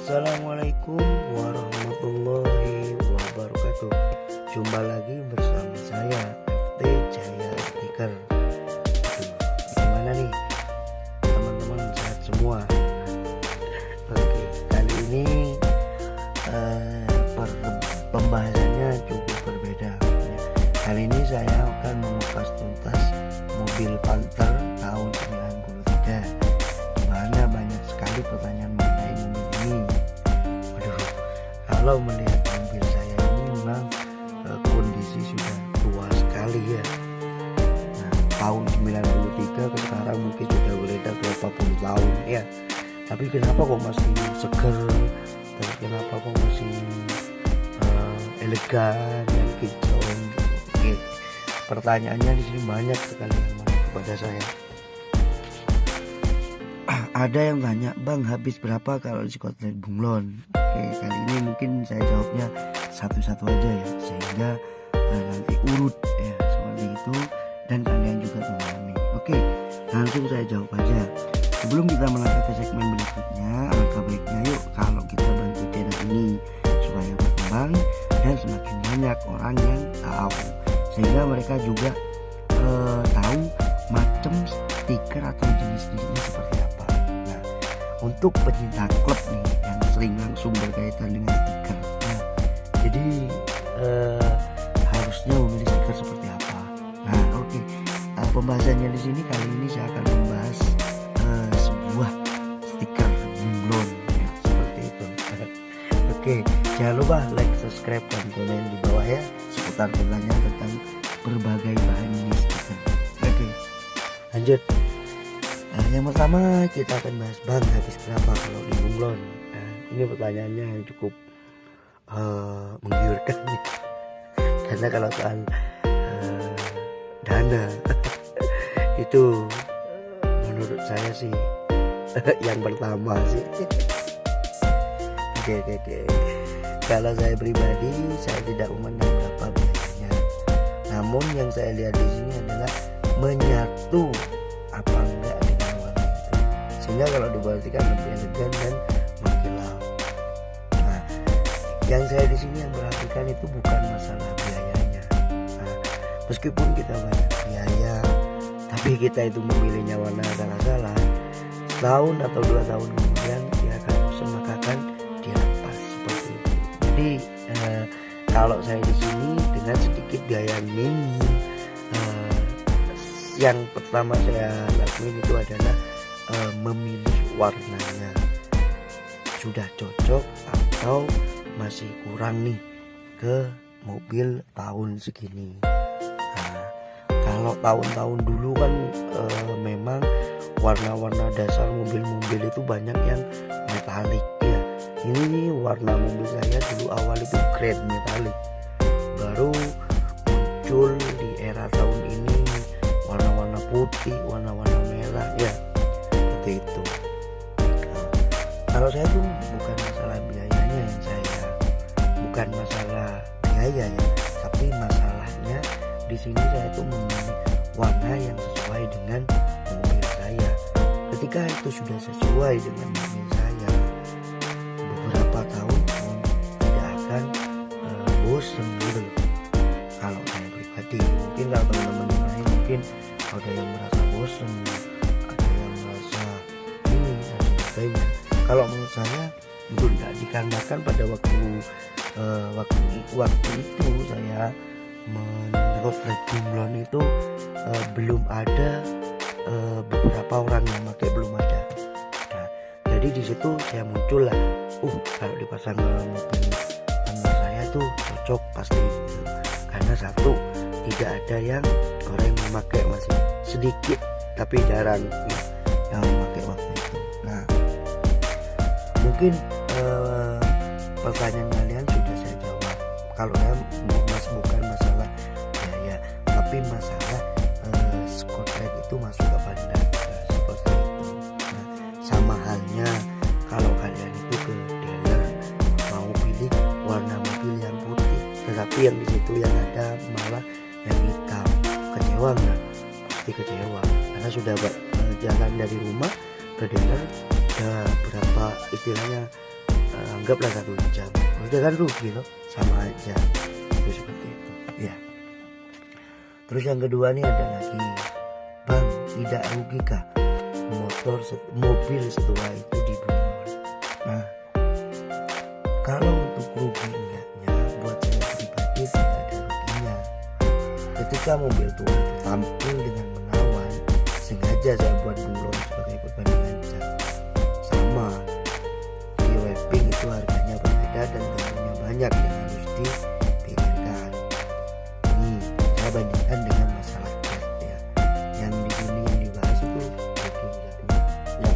Assalamualaikum warahmatullahi wabarakatuh. Jumpa lagi bersama saya FT Jaya Stiker. Gimana nih teman-teman, sehat semua? Oke, kali ini pembahasannya cukup berbeda. Kali ini saya akan mengupas tuntas mobil Panther tahun 93. Dimana banyak sekali pertanyaan mengenai mobil ini. Waduh, kalau melihat mobil saya ini memang kondisi sudah tua sekali ya. Nah, tahun 93 ke sekarang mungkin sudah beredar berapa puluh tahun ya. Tapi kenapa kok masih seger? Terus kenapa kok masih elegan dan kinclong? Oke, pertanyaannya di sini banyak sekali yang masuk kepada saya. Ada yang tanya, Bang, habis berapa kalau di Kotlet Bunglon? Oke, kali ini mungkin saya jawabnya satu-satu aja ya, sehingga nanti urut ya seperti itu dan kalian juga memahami. Oke, langsung saya jawab aja. Sebelum kita melangkah ke segmen berikutnya, alangkah baiknya yuk kalau kita bantu channel ini supaya berkembang dan semakin banyak orang yang tahu, sehingga mereka juga tahu macam stiker atau jenis-jenisnya seperti apa. Nah, untuk pecinta klub nih yang sering langsung berkaitan dengan stiker, nah, jadi harusnya memilih stiker seperti apa. Nah, oke. Pembahasannya di sini kali ini saya akan membahas sebuah stiker bunglon ya, seperti itu. Oke, jangan lupa like, subscribe, dan komen di bawah ya seputar pertanyaan tentang berbagai bahan jenis stiker. Oke, lanjut. Yang pertama kita akan bahas, Bang, habis berapa kalau di bunglon? Nah, ini pertanyaannya yang cukup menggiurkan nih. Karena kalau soal dana itu menurut saya sih yang pertama sih. Oke. Kalau saya pribadi, saya tidak memandang berapa biayanya. Namun yang saya lihat di sini adalah menyatu apa enggak dengan warna itu, sehingga kalau diperhatikan lebih elegan dan mengkilau. Nah, yang saya di sini yang perhatikan itu bukan masalah biayanya. Nah, meskipun kita banyak biaya, tapi kita itu memilihnya warna salah-salah, setahun atau 2 tahun kemudian dia akan bosan, maka akan dirampas seperti itu. Jadi kalau saya di sini dengan sedikit biaya minim, yang pertama saya lakuin itu adalah memilih warnanya sudah cocok atau masih kurang nih ke mobil tahun segini. Nah, kalau tahun-tahun dulu kan memang warna-warna dasar mobil-mobil itu banyak yang metalik ya. Ini warna mobil saya dulu awal itu grade metalik, baru muncul di era tahun ini warna-warna putih, warna-warna merah ya, seperti itu. Nah, kalau saya tuh bukan masalah biayanya yang saya, bukan masalah biaya ya, tapi masalahnya di sini saya tuh memilih warna yang sesuai dengan mobil saya. Ketika itu sudah sesuai dengan mobil saya, beberapa tahun pun tidak akan bosan gitu. Kalau saya pribadi, mungkin kalau teman-teman yang lain mungkin ada yang merasa bosan, ada yang merasa ini dan sebagainya. Kalau menurut saya itu tidak, dikarenakan pada waktu itu saya menurut bunglon itu belum ada, beberapa orang yang pakai belum ada. Nah, jadi di situ saya muncul lah, kalau dipasang mobil Panther saya tuh cocok pasti gitu. Karena satu, tidak ada yang orang yang memakai, masih sedikit tapi jarang yang memakai waktu itu. Nah, mungkin pertanyaan kalian sudah saya jawab. Kalau saya bukan masalah biaya, tapi masalah Kotlet itu masuk apa enggak, seperti itu. Nah, sama halnya kalau kalian itu ke dealer mau pilih warna mobil yang putih, tetapi yang di situ yang ada malah yang hitam, kecewa nggak? Pasti kecewa, karena sudah jalan dari rumah ke dealer berapa istilahnya anggaplah 1 jam, udah kan rugi loh, sama aja itu seperti itu ya. Terus yang kedua nih ada lagi, bang, tidak rugikah mobil setua itu dijual? Nah, kalau untuk rugi enggaknya, buat saya pribadi tidak ada ruginya. Ketika mobil tua itu tampil dengan menawan, sengaja saya buat bunglon sebagai perbandingan jam, sama di webbing itu harganya berbeda dan tentunya banyak yang harus dipikirkan. Ini saya bandingkan dengan masalah cat ya, yang di sini yang dibahas itu rugi enggaknya ya.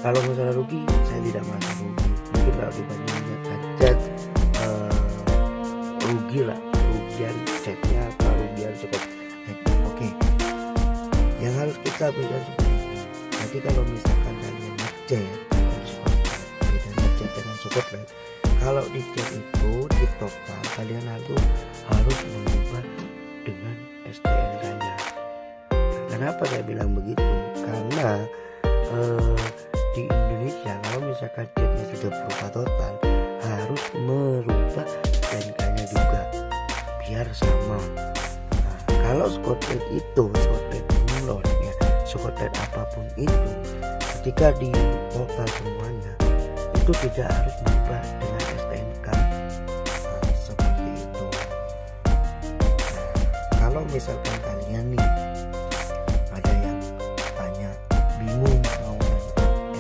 Kalau masalah rugi saya tidak merasa rugi, mungkin kalau dibandingkan cat rugi lah, kerugian catnya atau kerugian cukup oke. Yang harus kita berikan seperti ini, jadi kalau misalkan kalian ngecat beda ngecat dengan Scotland, kalau di cat itu di total kalian harus mengubah dengan STNK nya. Kenapa saya bilang begitu? Karena di Indonesia kalau misalkan catnya sudah berubah total, harus merubah STNK nya juga biar sama. Nah, kalau Scotland itu Scotland bunglon ya, Scotland apapun itu, ketika di total semuanya itu tidak harus merubah dengan STNK. Nah, seperti itu. Nah, kalau misalkan kalian nih ada yang tanya bingung mau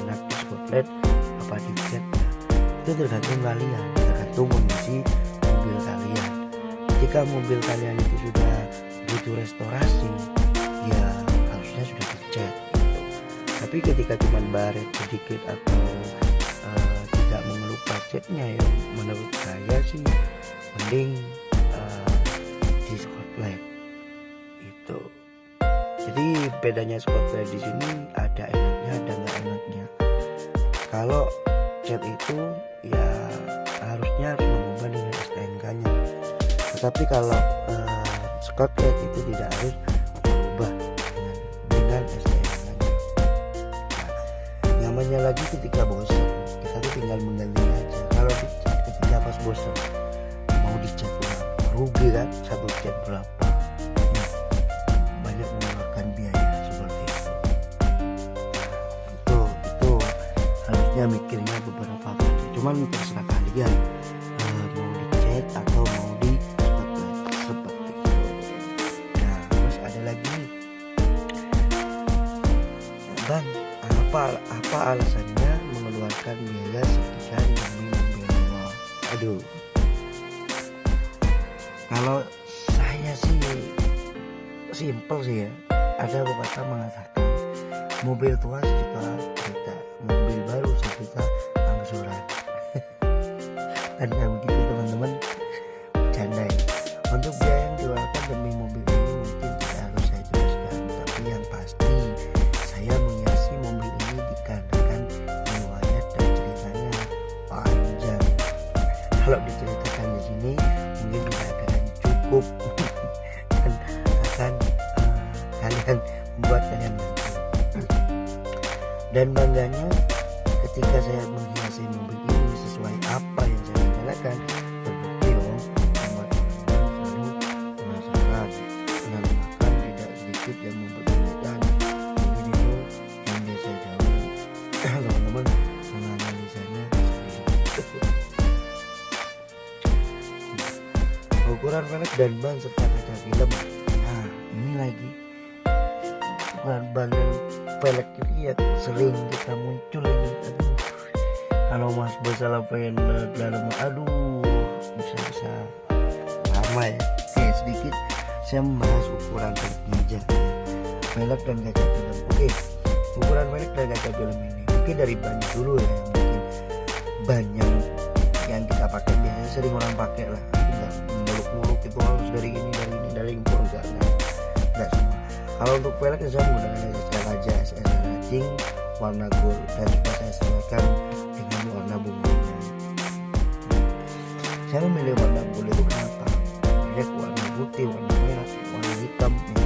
enak di Scotland apa di cat, itu tergantung kalian, tergantung kondisi mobil kalian. Ketika mobil kalian itu sudah butuh restorasi, ya harusnya sudah dicat gitu. Tapi ketika cuma baret sedikit atau tidak mengelupas catnya, ya menurut saya sih mending di Scotland itu. Jadi bedanya Scotland di sini ada enaknya ada nggak enaknya. Kalau cat itu ya harusnya harus mengubah dengan STNK-nya. Tetapi kalau Scotland itu tidak harus berubah dengan STNK-nya. Nah, nyamannya lagi ketika bosan, kita tuh tinggal mengganti aja. Kalau dicat ketika pas bosan mau dicat ulang, rugi kan, 1 cat berapa? Nah, banyak mengeluarkan biaya seperti itu. Itu harusnya mikirnya beberapa kali. Cuman terserah kalian mau dicat atau mau di seperti itu. Nah, terus ada lagi nih, bang, apa alasannya mengeluarkan biaya sekian demi mobil tua? Aduh, kalau saya sih simple sih ya. Ada pepatah mengatakan mobil tua sejuta, mobil baru sejuta angsuran. Kan kayak begitu teman-teman, bercanda ya. Untuk biaya yang dikeluarkan demi mobil ini mungkin tidak harus saya jelaskan, tapi yang pasti saya menghiasi mobil ini dikarenakan riwayat dan ceritanya panjang. Kalau diceritakan di sini mungkin tidak akan cukup dan akan kalian membuat kalian ngantuk. Dan bangganya ketika saya menghiasi mobil ini sesuai apa yang saya rencanakan, terbukti dong membuat teman-teman selalu penasaran dan bahkan tidak sedikit yang mempertanyakan. Mungkin itu yang biasa jawab teman-teman menganalisanya sendiri. Ukuran velg dan ban serta kaca film. Nah, ini lagi ukuran ban dan velg ini ya sering kita muncul ini. Aduh, kalau Mas Bos salah pengen dalam, aduh, bisa lama ya. Oke, sedikit saya membahas ukuran velgnya aja, velg dan kaca film. Oke, ukuran velg dan kaca film ini mungkin dari ban dulu ya. Mungkin ban yang kita pakai biasanya sering orang pakai lah, enggak muluk-muluk itu harus dari ini dari impor, enggak semua. Kalau untuk velg saya menggunakan kaca SS racing warna gold dan juga saya sesuaikan dengan warna bumbunya. Saya memilih warna gold itu kenapa? Banyak warna putih, warna merah, warna hitam ya.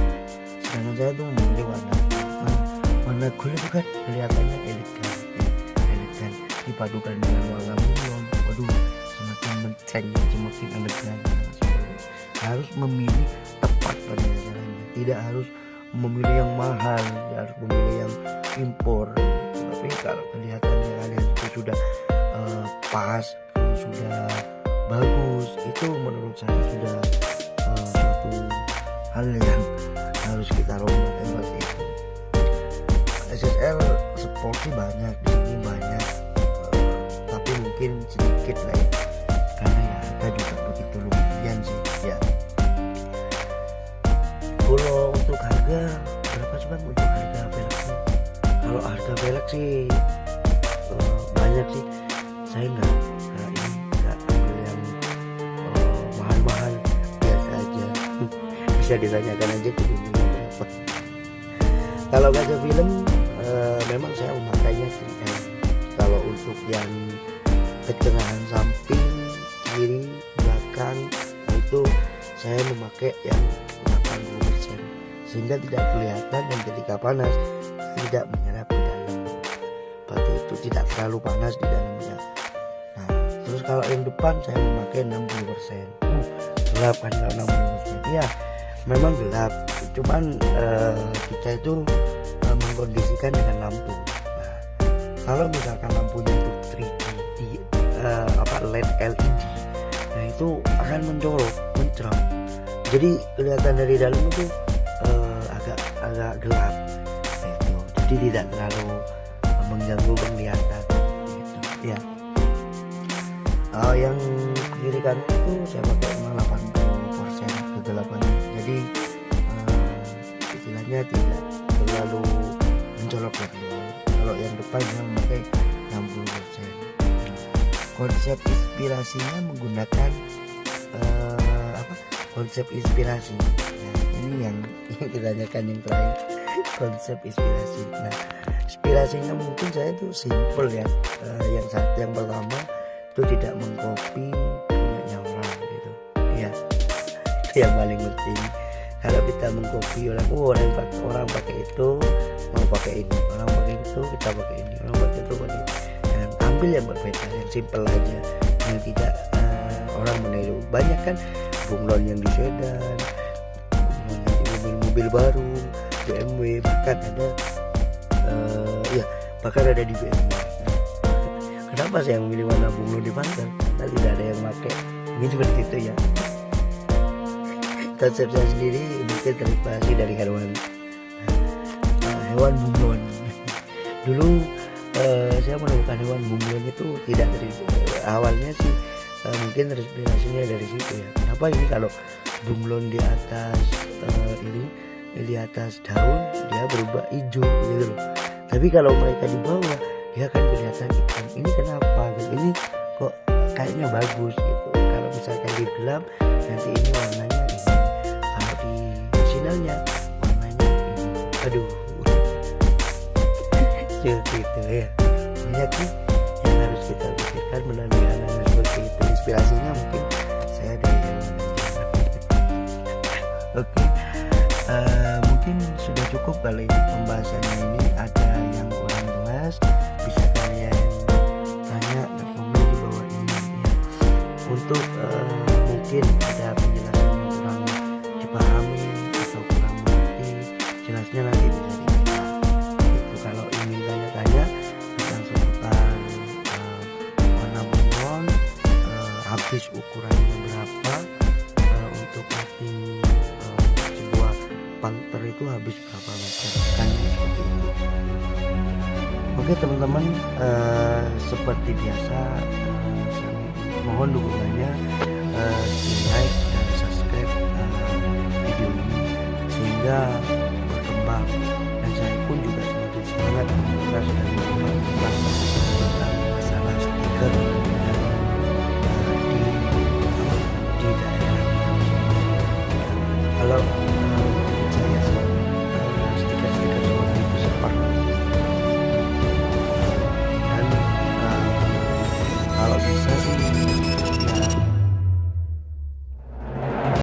Sedangkan saya tuh memilih warna gold itu kan kelihatannya elegan. dipadukan dengan warna bunglon, waduh semakin menceng, semakin elegan. Harus memilih tepat pada jalannya, tidak harus memilih yang mahal, tidak harus memilih yang impor. Tapi kalau kelihatannya kalian itu sudah pas, sudah bagus, itu menurut saya sudah suatu hal yang harus kita lombakan pasti itu. SSR sport sih banyak di sini, banyak tapi mungkin sedikit lah ya, karena ya harga juga begitu lumayan sih ya. Kalau untuk harga berapa sih bang untuk harga velg? Kalau harga velg sih banyak sih, saya nggak ambil yang mahal-mahal, biasa aja. Bisa ditanyakan aja ke dunia berapa. Kalau kaca film memang saya memakainya sih. Kalau untuk yang kecerahan samping, kiri, belakang itu saya memakai yang 80%, sehingga tidak kelihatan dan ketika panas tidak menyerap di dalam. Seperti itu, tidak terlalu panas di dalamnya. Nah, terus kalau yang depan saya memakai 60%. Gelap kan kalau 60%. Ya, memang gelap. Cuman kita itu mengkondisikan dengan lampu. Nah, kalau misalkan lampunya itu 3D di LED LED, nah itu akan mencolok, mencerah. Jadi kelihatan dari dalam itu agak gelap. Nah, itu. Jadi tidak terlalu mengganggu penglihatan. Gitu. Ya. Yang kiri kanan itu saya pakai 80% kegelapannya. Jadi istilahnya tidak terlalu mencolok dari luar. Kalau yang depan saya memakai 60%. Konsep inspirasinya menggunakan konsep inspirasi. Nah, ini yang ditanyakan yang terakhir, konsep inspirasi. Nah, inspirasinya mungkin saya itu simple ya. Yang pertama itu tidak mengcopy punya orang gitu. Ya, itu yang paling penting. Kalau kita mengcopy orang pakai itu, mau pakai ini, orang pakai itu, kita pakai ini, orang pakai itu, pakai ini. Dan ambil yang berbeda, yang simple aja, yang tidak orang meniru. Banyak kan bunglon yang di sedan, mobil-mobil baru, BMW, bahkan ada di BMW. Kenapa saya memilih warna bunglon di Panther? Karena tidak ada yang pakai. Ini seperti itu ya. Konsep saya sendiri mungkin terinspirasi dari hewan bunglon. Dulu saya menemukan hewan bunglon itu tidak dari awalnya sih, mungkin terinspirasinya dari situ ya. Kenapa ini kalau bunglon di atas di atas daun dia berubah hijau gitu loh. Tapi kalau mereka di bawah dia akan kelihatan hitam. Ini kenapa? Ini kok kayaknya bagus gitu. Kalau misalkan di gelap nanti ini warnanya ini. Kalau di sinarnya warnanya ini. Aduh. Seperti itu ya. Banyak sih yang harus kita pikirkan melalui hal-hal seperti itu. Inspirasinya mungkin saya dari hewan. Oke. Mungkin sudah cukup kali pembahasannya ini. Ada yang kurang jelas bisa kalian tanya dan komen di bawah ini ya. Untuk mungkin ada penjelasan yang kurang dipahami atau kurang mengerti, jelasnya nanti bisa diminta. Itu kalau ingin tanya-tanya tentang seputar warna bunglon, habis ukurannya berapa, untuk latih sebuah Panther itu habis berapa meter, kan seperti itu. Oke teman-teman, seperti biasa saya mohon dukungannya, di like dan subscribe video ini sehingga